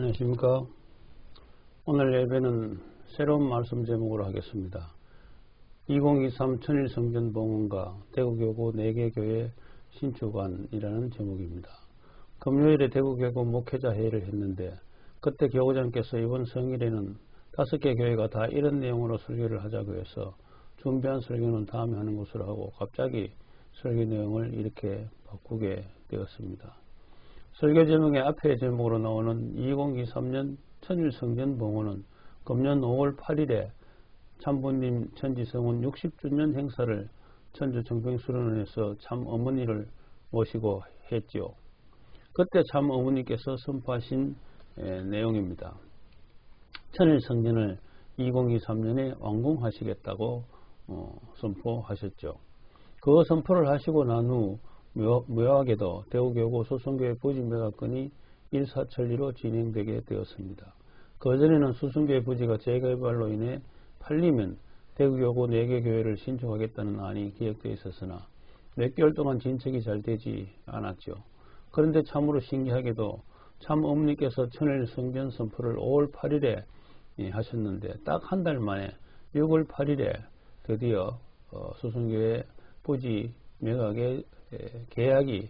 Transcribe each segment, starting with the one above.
안녕하십니까. 오늘 예배는 새로운 말씀 제목으로 하겠습니다. 2023 천일성전봉헌과 대구교구 4개 교회 신축안이라는 제목입니다. 금요일에 대구교구 목회자 회의를 했는데 그때 교구장께서 이번 성일에는 5개 교회가 다 이런 내용으로 설교를 하자고 해서 준비한 설교는 다음에 하는 것으로 하고 갑자기 설교 내용을 이렇게 바꾸게 되었습니다. 설교 제목의 앞에 제목으로 나오는 2023년 천일성전봉헌은 금년 5월 8일에 참부님 천지성운 60주년 행사를 천주 정평수련원에서 참 어머니를 모시고 했죠. 그때 참 어머니께서 선포하신 내용입니다. 천일성전을 2023년에 완공하시겠다고 선포하셨죠. 그 선포를 하시고 난 후 묘하게도 대구교구 소선교회 부지 매각건이 일사천리로 진행되게 되었습니다. 그전에는 수성교회 부지가 재개발로 인해 팔리면 대구교구 4개 교회를 신축하겠다는 안이 기획되어 있었으나 몇 개월 동안 진척이 잘 되지 않았죠. 그런데 참으로 신기하게도 참 어머니께서 천일성전 선포를 5월 8일에 하셨는데 딱 한 달 만에 6월 8일에 드디어 수성교회 부지 매각의 계약이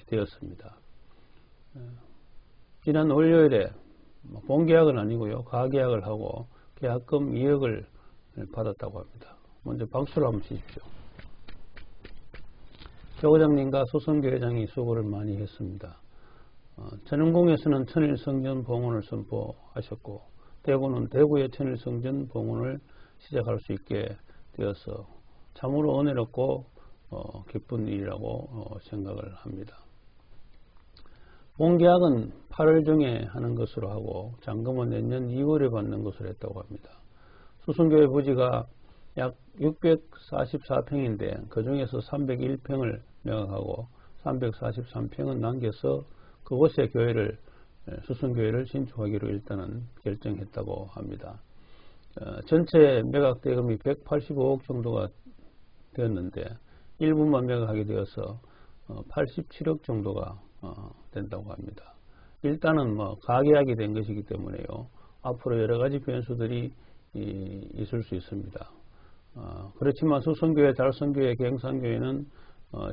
되었습니다. 지난 월요일에 본계약은 아니고요. 가계약을 하고 계약금 2억을 받았다고 합니다. 먼저 박수를 한번 치십시오. 교구장님과 소선교회장이 수고를 많이 했습니다. 천흥공에서는 천일성전 봉헌을 선포하셨고 대구는 대구의 천일성전 봉헌을 시작할 수 있게 되어서 참으로 은혜롭고 기쁜 일이라고 생각을 합니다. 본계약은 8월 중에 하는 것으로 하고 잔금은 내년 2월에 받는 것으로 했다고 합니다. 수성교회 부지가 약 644평인데 그 중에서 301평을 매각하고 343평은 남겨서 그곳에 수성교회를 신축하기로 일단은 결정했다고 합니다. 전체 매각 대금이 185억 정도가 되었는데 일부만 매각하게 되어서 87억 정도가 된다고 합니다. 일단은 가계약이 된 것이기 때문에요. 앞으로 여러 가지 변수들이 있을 수 있습니다. 그렇지만 수성교회, 달성교회, 경산교회는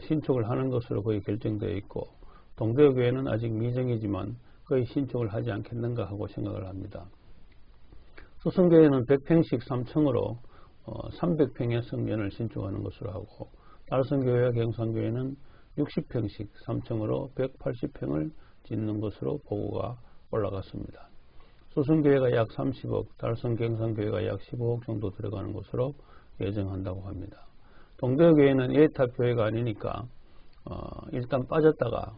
신축을 하는 것으로 거의 결정되어 있고 동대교회는 아직 미정이지만 거의 신축을 하지 않겠는가 하고 생각을 합니다. 수성교회는 100평씩 3층으로 300평의 성전을 신축하는 것으로 하고 달성교회와 경산교회는 60평씩 3층으로 180평을 짓는 것으로 보고가 올라갔습니다. 수성교회가 약 30억, 달성 경산교회가 약 15억 정도 들어가는 것으로 예정한다고 합니다. 동대교회는 예탑교회가 아니니까 일단 빠졌다가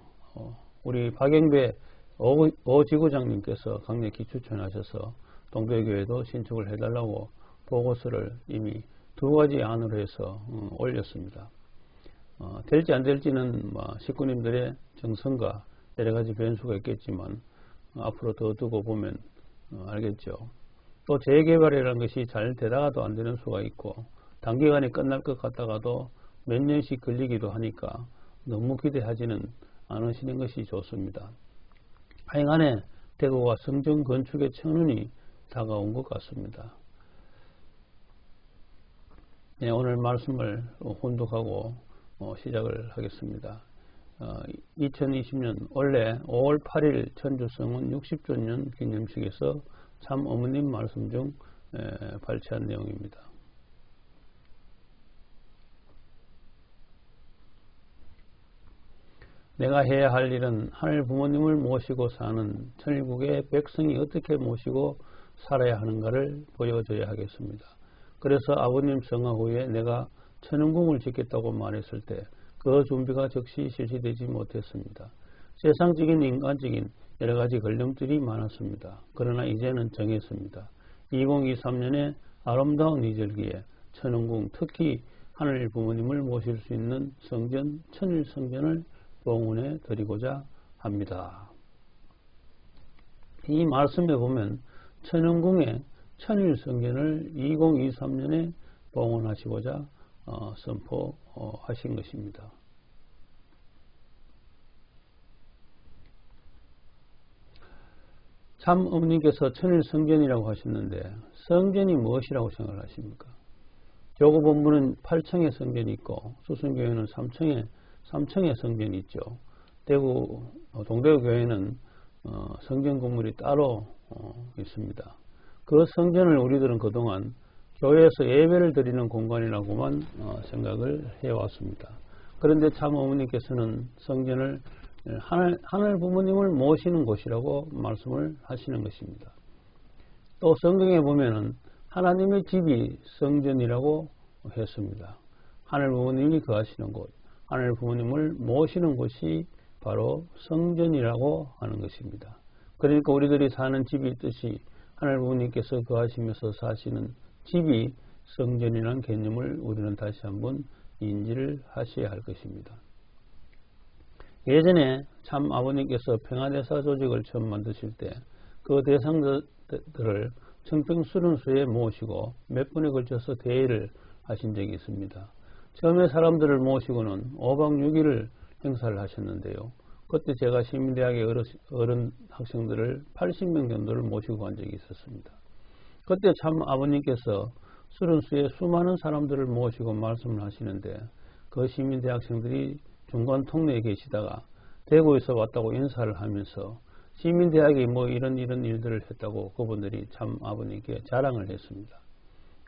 우리 박영배 지구장님께서 강력히 추천하셔서 동대교회도 신축을 해달라고 보고서를 이미 2가지 안으로 해서 올렸습니다. 될지 안 될지는 식구님들의 정성과 여러 가지 변수가 있겠지만 앞으로 더 두고 보면 알겠죠. 또 재개발이라는 것이 잘 되다가도 안 되는 수가 있고 단기간에 끝날 것 같다가도 몇 년씩 걸리기도 하니까 너무 기대하지는 않으시는 것이 좋습니다. 하여간에 대구가 성전 건축의 천운이 다가온 것 같습니다. 네, 오늘 말씀을 혼독하고 시작을 하겠습니다. 2020년 원래 5월 8일 천주성운 60주년 기념식에서 참 어머님 말씀 중 발췌한 내용입니다. 내가 해야 할 일은 하늘 부모님을 모시고 사는 천일국의 백성이 어떻게 모시고 살아야 하는가를 보여줘야 하겠습니다. 그래서 아버님 성화 후에 내가 천흥궁을 짓겠다고 말했을 때 그 준비가 즉시 실시되지 못했습니다. 세상적인 인간적인 여러 가지 걸림들이 많았습니다. 그러나 이제는 정했습니다. 2023년에 아름다운 이절기에 천흥궁, 특히 하늘 부모님을 모실 수 있는 성전, 천일성전을 봉헌해 드리고자 합니다. 이 말씀에 보면 천흥궁의 천일성전을 2023년에 봉헌하시고자 선포하신 것입니다. 참 어머니께서 천일 성전이라고 하셨는데 성전이 무엇이라고 생각을 하십니까? 교구 본부는 8층의 성전이 있고 수성교회는 3층의 성전이 있죠. 대구 동대구 교회는 성전 건물이 따로 있습니다. 그 성전을 우리들은 그동안 교회에서 예배를 드리는 공간이라고만 생각을 해왔습니다. 그런데 참 어머니께서는 성전을 하늘 부모님을 모시는 곳이라고 말씀을 하시는 것입니다. 또 성경에 보면은 하나님의 집이 성전이라고 했습니다. 하늘 부모님이 거하시는 곳, 하늘 부모님을 모시는 곳이 바로 성전이라고 하는 것입니다. 그러니까 우리들이 사는 집이 있듯이 하늘 부모님께서 거하시면서 사시는 집이 성전이라는 개념을 우리는 다시 한번 인지를 하셔야 할 것입니다. 예전에 참 아버님께서 평화대사 조직을 처음 만드실 때 그 대상들을 청평수련소에 모시고 몇 번에 걸쳐서 대회를 하신 적이 있습니다. 처음에 사람들을 모시고는 5박 6일을 행사를 하셨는데요. 그때 제가 시민대학의 어른 학생들을 80명 정도를 모시고 간 적이 있었습니다. 그때 참 아버님께서 수련소에 수많은 사람들을 모시고 말씀을 하시는데 그 시민대 학생들이 중간 통로에 계시다가 대구에서 왔다고 인사를 하면서 시민대학이 뭐 이런 일들을 했다고 그분들이 참 아버님께 자랑을 했습니다.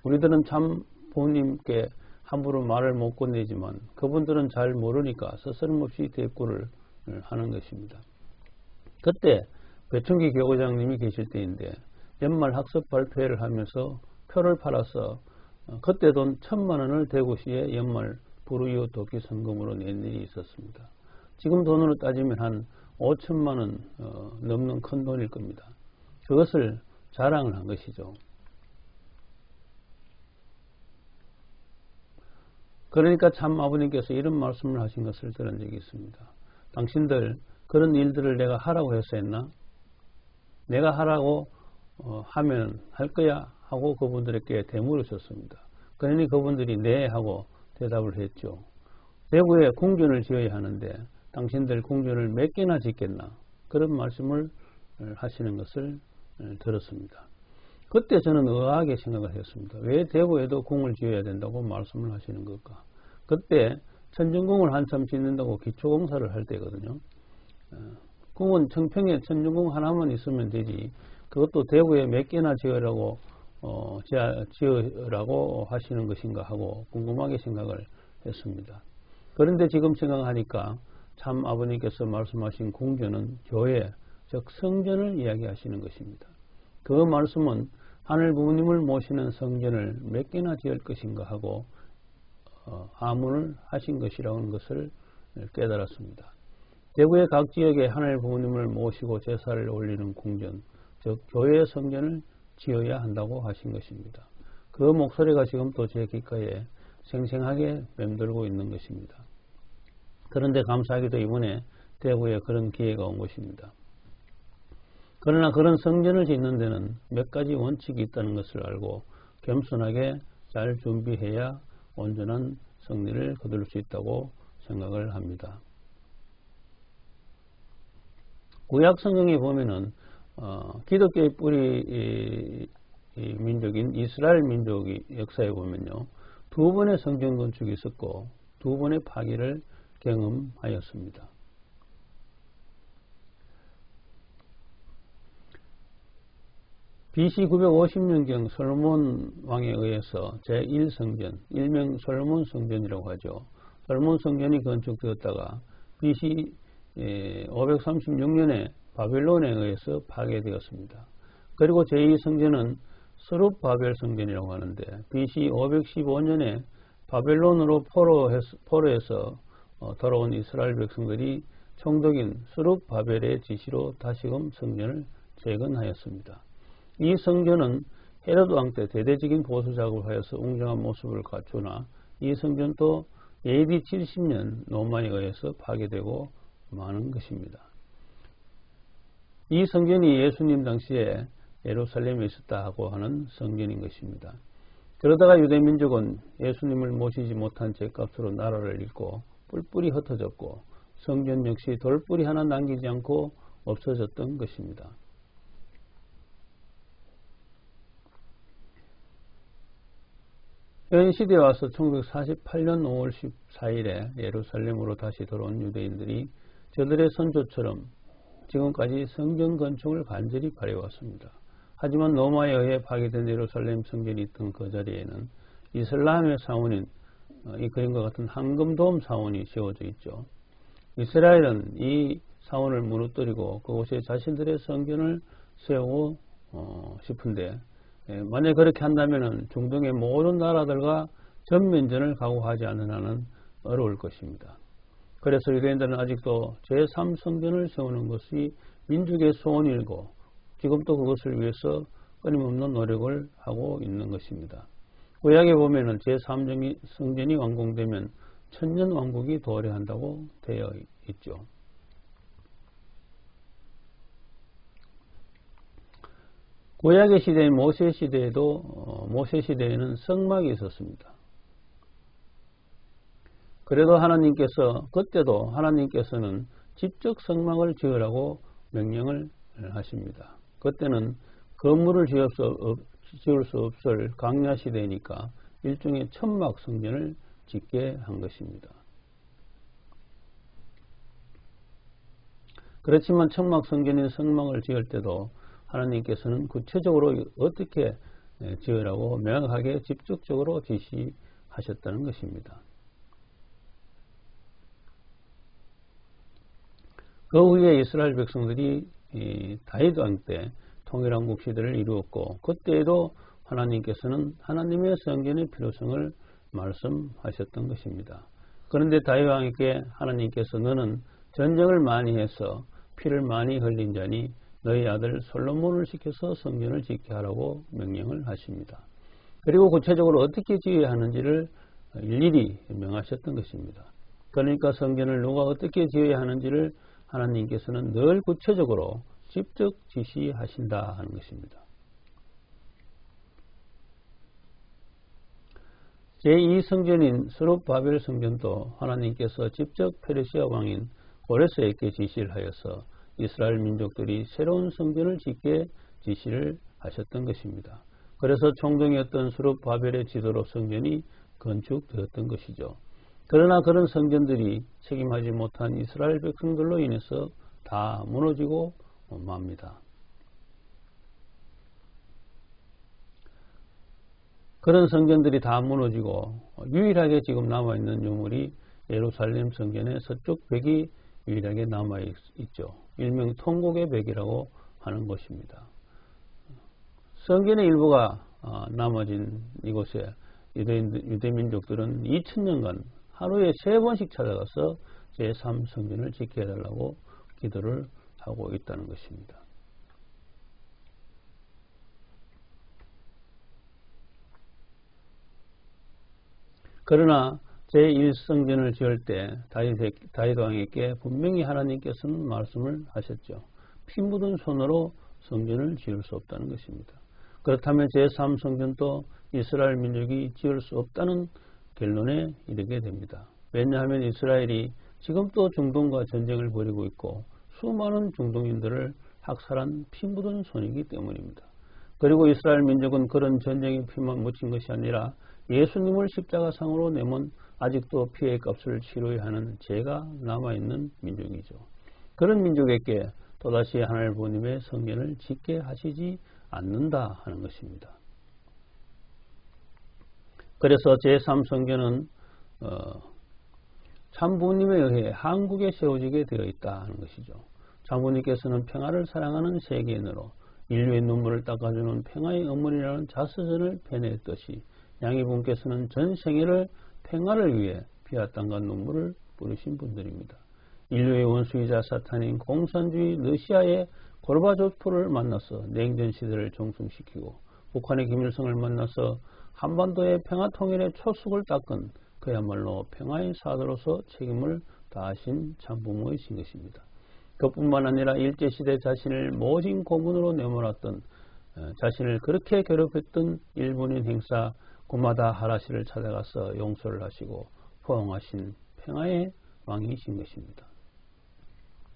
우리들은 참 부모님께 함부로 말을 못 건네지만 그분들은 잘 모르니까 서스럼없이 대꾸를 하는 것입니다. 그때 배충기 교구장님이 계실 때인데 연말 학습 발표회를 하면서 표를 팔아서 그때 돈 1,000만 원을 대구시에 연말 불우이웃 돕기 성금으로 낸 일이 있었습니다. 지금 돈으로 따지면 한 5천만 원 넘는 큰 돈일 겁니다. 그것을 자랑을 한 것이죠. 그러니까 참 아버님께서 이런 말씀을 하신 것을 들은 적이 있습니다. 당신들 그런 일들을 내가 하라고 해서 했나? 내가 하라고 하면 할 거야 하고 그분들에게 되물으셨습니다. 그러니 그분들이 네 하고 대답을 했죠. 대구에 궁전을 지어야 하는데 당신들 궁전을 몇 개나 짓겠나? 그런 말씀을 하시는 것을 들었습니다. 그때 저는 의아하게 생각을 했습니다. 왜 대구에도 궁을 지어야 된다고 말씀을 하시는 걸까? 그때 천정궁을 한참 짓는다고 기초공사를 할 때거든요. 궁은 청평에 천정궁 하나만 있으면 되지 그것도 대구에 몇 개나 지으라고 하시는 것인가 하고 궁금하게 생각을 했습니다. 그런데 지금 생각하니까 참 아버님께서 말씀하신 궁전은 교회, 즉 성전을 이야기하시는 것입니다. 그 말씀은 하늘 부모님을 모시는 성전을 몇 개나 지을 것인가 하고 하문을 하신 것이라는 것을 깨달았습니다. 대구의 각 지역에 하늘 부모님을 모시고 제사를 올리는 궁전, 즉 교회의 성전을 지어야 한다고 하신 것입니다. 그 목소리가 지금 또 제 귓가에 생생하게 맴돌고 있는 것입니다. 그런데 감사하게도 이번에 대구에 그런 기회가 온 것입니다. 그러나 그런 성전을 짓는 데는 몇 가지 원칙이 있다는 것을 알고 겸손하게 잘 준비해야 온전한 승리를 거둘 수 있다고 생각을 합니다. 구약 성경에 보면은 기독교의 뿌리 민족인 이스라엘 민족의 역사에 보면요. 2번의 성전 건축이 있었고 2번의 파괴를 경험하였습니다. BC 950년경 솔로몬 왕에 의해서 제1성전, 일명 솔로몬 성전이라고 하죠. 솔로몬 성전이 건축되었다가 BC 536년에 바벨론에 의해서 파괴되었습니다. 그리고 제2성전은 스룹바벨 성전이라고 하는데 BC 515년에 바벨론으로 포로해서 돌아온 이스라엘 백성들이 총독인 스룹바벨의 지시로 다시금 성전을 재건하였습니다. 이 성전은 헤로드 왕 때 대대적인 보수 작업을 하여서 웅장한 모습을 갖추나 이 성전도 AD 70년 로마에 의해서 파괴되고 마는 것입니다. 이 성전이 예수님 당시에 예루살렘에 있었다고 하는 성전인 것입니다. 그러다가 유대민족은 예수님을 모시지 못한 죄값으로 나라를 잃고 뿔뿔이 흩어졌고 성전 역시 돌뿌리 하나 남기지 않고 없어졌던 것입니다. 현 시대에 와서 1948년 5월 14일에 예루살렘으로 다시 돌아온 유대인들이 저들의 선조처럼 지금까지 성전 건축을 간절히 바래왔습니다. 하지만 로마에 의해 파괴된 예루살렘 성전이 있던 그 자리에는 이슬람의 사원인 이 그림과 같은 황금돔 사원이 세워져 있죠. 이스라엘은 이 사원을 무너뜨리고 그곳에 자신들의 성전을 세우고 싶은데 만약 그렇게 한다면 중동의 모든 나라들과 전면전을 각오하지 않는 한은 어려울 것입니다. 그래서 유대인들은 아직도 제3성전을 세우는 것이 민족의 소원이고 지금도 그것을 위해서 끊임없는 노력을 하고 있는 것입니다. 구약에 보면 제3성전이 완공되면 천년왕국이 도래한다고 되어 있죠. 구약의 시대인 모세 시대에도 모세 시대에는 성막이 있었습니다. 그래도 그때도 하나님께서는 직접 성막을 지으라고 명령을 하십니다. 그때는 건물을 지을 수 없을 광야 시대니까 일종의 천막 성전을 짓게 한 것입니다. 그렇지만 천막 성전인 성막을 지을 때도 하나님께서는 구체적으로 어떻게 지으라고 명확하게 직접적으로 지시하셨다는 것입니다. 그 후에 이스라엘 백성들이 다윗 왕 때 통일왕국 시대를 이루었고 그때에도 하나님께서는 하나님의 성전의 필요성을 말씀하셨던 것입니다. 그런데 다윗 왕에게 하나님께서 너는 전쟁을 많이 해서 피를 많이 흘린 자니 너희 아들 솔로몬을 시켜서 성전을 짓게 하라고 명령을 하십니다. 그리고 구체적으로 어떻게 지어야 하는지를 일일이 명하셨던 것입니다. 그러니까 성전을 누가 어떻게 지어야 하는지를 하나님께서는 늘 구체적으로 직접 지시하신다 하는 것입니다. 제2성전인 스룹바벨 성전도 하나님께서 직접 페르시아 왕인 고레스에게 지시를 하여서 이스라엘 민족들이 새로운 성전을 짓게 지시를 하셨던 것입니다. 그래서 총독이었던 스룹바벨의 지도로 성전이 건축되었던 것이죠. 그러나 그런 성전들이 책임하지 못한 이스라엘 백성들로 인해서 다 무너지고 맙니다. 그런 성전들이 다 무너지고 유일하게 지금 남아있는 유물이 예루살렘 성전의 서쪽 벽이 유일하게 남아있죠. 일명 통곡의 벽이라고 하는 것입니다. 성전의 일부가 남아진 이곳에 유대민족들은 2000년간 하루에 3번씩 찾아가서 제3성전을 짓게 해달라고 기도를 하고 있다는 것입니다. 그러나 제1성전을 지을 때 다윗 왕에게 분명히 하나님께서는 말씀을 하셨죠. 피 묻은 손으로 성전을 지을 수 없다는 것입니다. 그렇다면 제3성전도 이스라엘 민족이 지을 수 없다는 결론에 이르게 됩니다. 왜냐하면 이스라엘이 지금 또 중동과 전쟁을 벌이고 있고 수많은 중동인들을 학살한 피 묻은 손이기 때문입니다. 그리고 이스라엘 민족은 그런 전쟁의 피만 묻힌 것이 아니라 예수님을 십자가상으로 내몬 아직도 피의 값을 치러야 하는 죄가 남아있는 민족이죠. 그런 민족에게 또다시 하나님 부모님의 성전을 짓게 하시지 않는다 하는 것입니다. 그래서 제3성전은 참부님에 의해 한국에 세워지게 되어 있다 하는 것이죠. 참부님께서는 평화를 사랑하는 세계인으로 인류의 눈물을 닦아주는 평화의 어머니라는 자서전을 펴냈듯이 양이분께서는 전 생애를 평화를 위해 피와 땀과 눈물을 뿌리신 분들입니다. 인류의 원수이자 사탄인 공산주의 러시아의 고르바초프를 만나서 냉전시대를 종승시키고 북한의 김일성을 만나서 한반도의 평화통일의 초석을 닦은 그야말로 평화의 사도로서 책임을 다하신 참부모이신 것입니다. 그뿐만 아니라 일제시대 자신을 모진 고문으로 내몰았던 자신을 그렇게 괴롭혔던 일본인 행사 구마다 하라시를 찾아가서 용서를 하시고 포옹하신 평화의 왕이신 것입니다.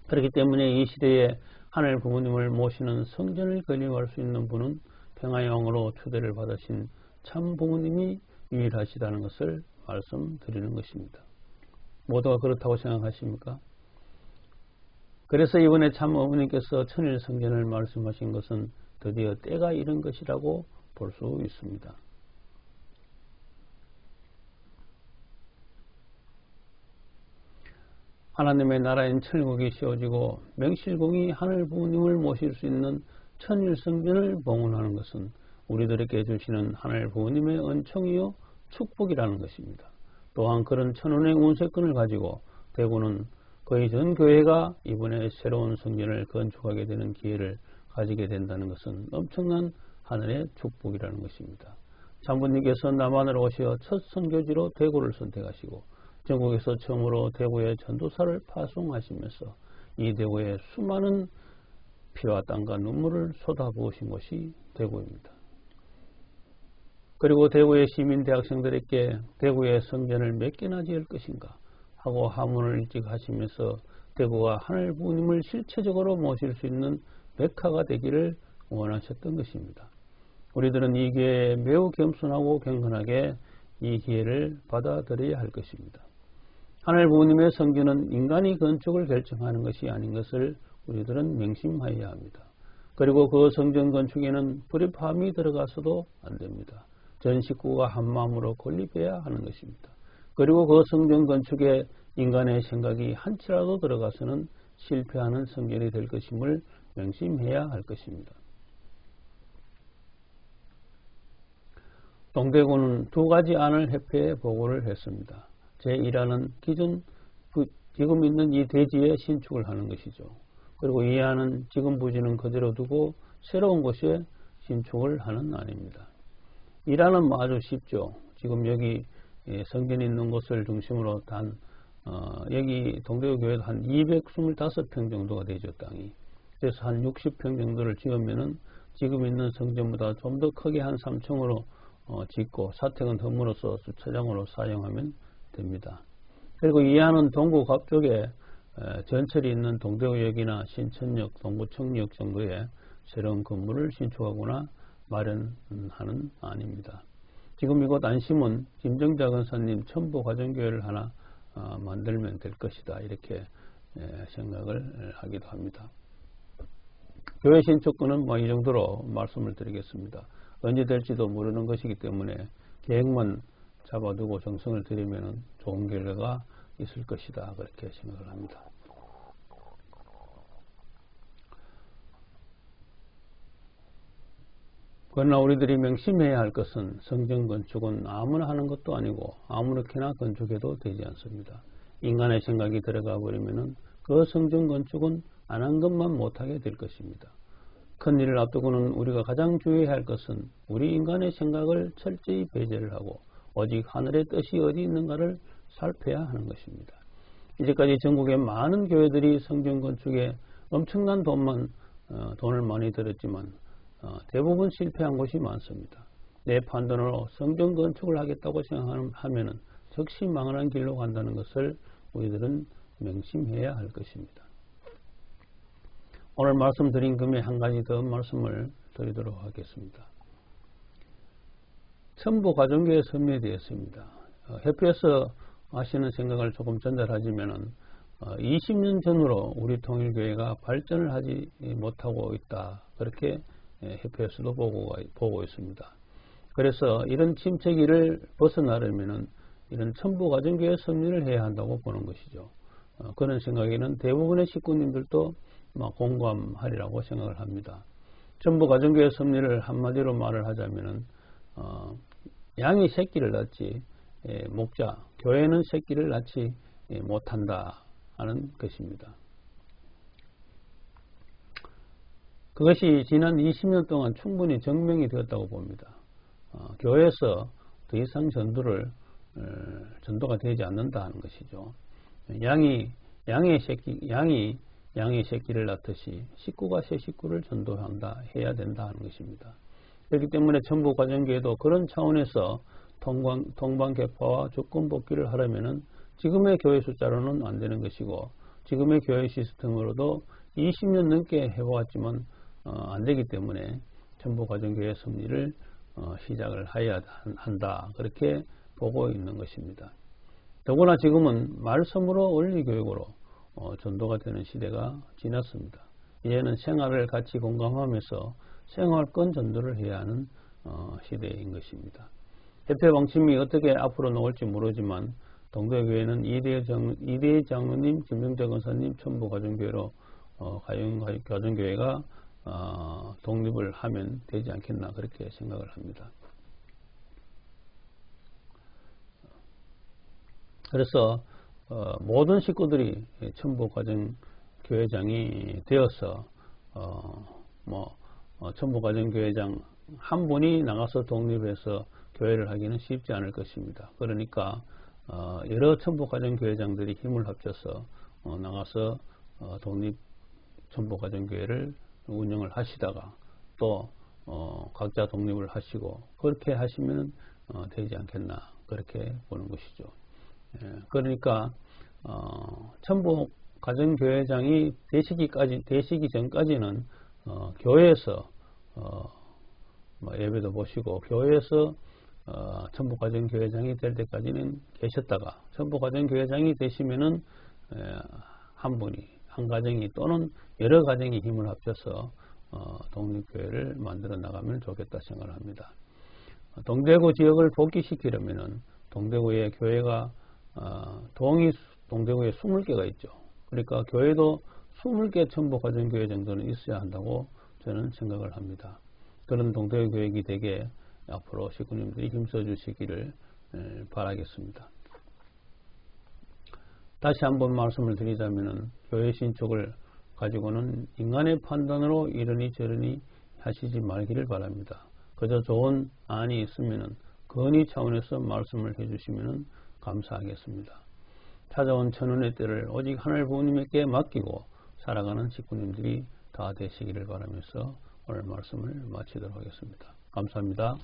그렇기 때문에 이 시대에 하늘 부모님을 모시는 성전을 건립할 수 있는 분은 평화의 왕으로 초대를 받으신 참 부모님이 유일하시다는 것을 말씀드리는 것입니다. 모두가 그렇다고 생각하십니까? 그래서 이번에 참 어머니께서 천일 성전을 말씀하신 것은 드디어 때가 이른 것이라고 볼 수 있습니다. 하나님의 나라인 천국이 세워지고 맹실공이 하늘 부모님을 모실 수 있는 천일 성전을 봉헌하는 것은 우리들에게 주시는 하늘 부모님의 은총이요 축복이라는 것입니다. 또한 그런 천운의 운세권을 가지고 대구는 거의 전 교회가 이번에 새로운 성전을 건축하게 되는 기회를 가지게 된다는 것은 엄청난 하늘의 축복이라는 것입니다. 장군님께서 남한으로 오시어 첫 선교지로 대구를 선택하시고 전국에서 처음으로 대구에 전도사를 파송하시면서 이 대구에 수많은 피와 땀과 눈물을 쏟아부으신 곳이 대구입니다. 그리고 대구의 시민 대학생들에게 대구의 성전을 몇 개나 지을 것인가 하고 하문을 일찍 하시면서 대구가 하늘 부모님을 실체적으로 모실 수 있는 메카가 되기를 원하셨던 것입니다. 우리들은 이 기회에 매우 겸손하고 경건하게 이 기회를 받아들여야 할 것입니다. 하늘 부모님의 성전은 인간이 건축을 결정하는 것이 아닌 것을 우리들은 명심하여야 합니다. 그리고 그 성전 건축에는 불협화음이 들어가서도 안 됩니다. 전 식구가 한마음으로 건립해야 하는 것입니다. 그리고 그 성전 건축에 인간의 생각이 한치라도 들어가서는 실패하는 성전이 될 것임을 명심해야 할 것입니다. 동대구는 두 가지 안을 협회에 보고를 했습니다. 제1안은 지금 있는 이 대지에 신축을 하는 것이죠. 그리고 이 안은 지금 부지는 그대로 두고 새로운 곳에 신축을 하는 안입니다. 1안은 아주 쉽죠. 지금 여기 성전이 있는 곳을 중심으로 여기 동대구 교회도 한 225평 정도가 되죠, 땅이. 그래서 한 60평 정도를 지으면은 지금 있는 성전보다 좀 더 크게 한 3층으로 짓고 사택은 덤으로써 주차장으로 사용하면 됩니다. 그리고 이 안은 동구 갑쪽에 전철이 있는 동대구역이나 신천역, 동부청역 정도에 새로운 건물을 신축하거나 마련하는 안입니다. 지금 이곳 안심은 김정자 권사님 첨부 가정교회를 하나 만들면 될 것이다, 이렇게 생각을 하기도 합니다. 교회 신축권은 이 정도로 말씀을 드리겠습니다. 언제 될지도 모르는 것이기 때문에 계획만 잡아두고 정성을 들이면 좋은 결과가 있을 것이다, 그렇게 생각을 합니다. 그러나 우리들이 명심해야 할 것은 성전 건축은 아무나 하는 것도 아니고 아무렇게나 건축해도 되지 않습니다. 인간의 생각이 들어가 버리면 그 성전 건축은 안 한 것만 못하게 될 것입니다. 큰 일을 앞두고는 우리가 가장 주의해야 할 것은 우리 인간의 생각을 철저히 배제를 하고 오직 하늘의 뜻이 어디 있는가를 살펴야 하는 것입니다. 이제까지 전국의 많은 교회들이 성전 건축에 엄청난 돈을 많이 들였지만 대부분 실패한 곳이 많습니다. 내 판단으로 성전 건축을 하겠다고 생각하면 즉시 망하는 길로 간다는 것을 우리들은 명심해야 할 것입니다. 오늘 말씀드린 금에 한 가지 더 말씀을 드리도록 하겠습니다. 첨부 가정교회 섭리되었습니다. 협회에서 하시는 생각을 조금 전달하자면 20년 전으로 우리 통일교회가 발전을 하지 못하고 있다, 그렇게 협회에서도 보고 있습니다. 그래서 이런 침체기를 벗어나려면 이런 첨부 가정교회 섭리를 해야 한다고 보는 것이죠. 그런 생각에는 대부분의 식구님들도 공감하리라고 생각을 합니다. 첨부 가정교회 섭리를 한마디로 말을 하자면 양이 새끼를 낳지 교회는 새끼를 낳지 못한다 하는 것입니다. 그것이 지난 20년 동안 충분히 증명이 되었다고 봅니다. 교회에서 더 이상 전도가 되지 않는다 하는 것이죠. 양이 양의 새끼를 낳듯이 식구가 새 식구를 전도한다, 해야 된다 하는 것입니다. 그렇기 때문에 첨부 가정교회도 그런 차원에서 동방개파와 조건복귀를 하려면 지금의 교회 숫자로는 안 되는 것이고 지금의 교회 시스템으로도 20년 넘게 해보았지만 안 되기 때문에 첨부 가정교회 섭리를 시작을 해야 한다. 그렇게 보고 있는 것입니다. 더구나 지금은 말씀으로 원리교육으로 전도가 되는 시대가 지났습니다. 이제는 생활을 같이 공감하면서 생활권 전도를 해야 하는 시대인 것입니다. 협회 방침이 어떻게 앞으로 나올지 모르지만 동대교회는 이대 장로님, 김정재 권사님 천부가정교회로 가정교회가 독립을 하면 되지 않겠나 그렇게 생각을 합니다. 그래서 모든 식구들이 천부가정교회장이 되어서 천부가정교회장 한 분이 나가서 독립해서 교회를 하기는 쉽지 않을 것입니다. 그러니까 여러 천부가정교회장들이 힘을 합쳐서 나가서 독립 천부가정교회를 운영을 하시다가 또 각자 독립을 하시고 그렇게 하시면 되지 않겠나 그렇게 보는 것이죠. 그러니까 천부가정교회장이 되시기 전까지는 교회에서 예배도 보시고 교회에서 천부가정교회장이 될 때까지는 계셨다가 천부가정교회장이 되시면은 한 분이 한 가정이 또는 여러 가정이 힘을 합쳐서 독립교회를 만들어 나가면 좋겠다 생각을 합니다. 동대구 지역을 복귀시키려면은 동대구에 교회가 동대구에 20개가 있죠. 그러니까 교회도 20개 천부가정교회 정도는 있어야 한다고 저는 생각을 합니다. 그런 동대구 교육이 되게 앞으로 식구님들이 힘써 주시기를 바라겠습니다. 다시 한번 말씀을 드리자면 교회 신축을 가지고는 인간의 판단으로 이러니 저러니 하시지 말기를 바랍니다. 그저 좋은 안이 있으면 건의 차원에서 말씀을 해주시면 감사하겠습니다. 찾아온 천운의 때를 오직 하늘 부모님께 맡기고 살아가는 식구님들이 다 되시기를 바라면서 오늘 말씀을 마치도록 하겠습니다. 감사합니다.